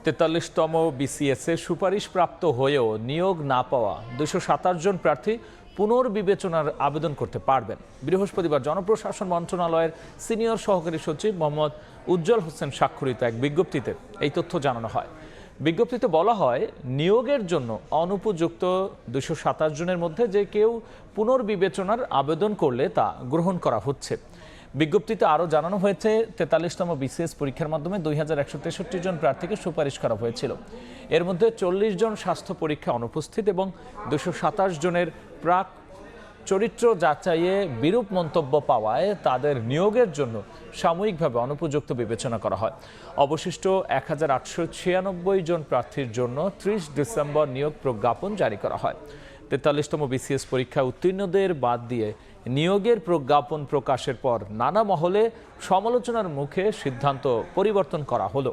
43তম বিসিএসে সুপারিশপ্রাপ্ত হয়েও নিয়োগ না পাওয়া 227 জন প্রার্থী পুনর্বিবেচনার আবেদন করতে পারবেন। বৃহস্পতিবার জনপ্রশাসন মন্ত্রণালয়ের সিনিয়র সহকারী সচিব মোহাম্মদ উজ্জ্বল হোসেন স্বাক্ষরিত এক বিজ্ঞপ্তিতে এই তথ্য জানানো হয়। বিজ্ঞপ্তিতে বলা হয়, নিয়োগের জন্য অনুপযুক্ত 227 জনের মধ্যে যে কেউ পুনর্বিবেচনার আবেদন করলে তা গ্রহণ করা হচ্ছে। বিজ্ঞপ্তিতে আরও জানানো হয়েছে, 43তম বিসিএস পরীক্ষার মাধ্যমে 2163 জন প্রার্থীকে সুপারিশ করা হয়েছিল। এর মধ্যে 40 জন স্বাস্থ্য পরীক্ষা অনুপস্থিত এবং 227 জনের প্রাক চরিত্র যাচাইয়ে বিরূপ মন্তব্য পাওয়ায় তাদের নিয়োগের জন্য সাময়িকভাবে অনুপযুক্ত বিবেচনা করা হয়। অবশিষ্ট 1896 জন প্রার্থীর জন্য 30 ডিসেম্বর নিয়োগ প্রজ্ঞাপন জারি করা হয়। 43তম বিসিএস পরীক্ষা উত্তীর্ণদের বাদ দিয়ে নিয়োগের প্রজ্ঞাপন প্রকাশের পর নানা মহলে সমালোচনার মুখে সিদ্ধান্ত পরিবর্তন করা হলো।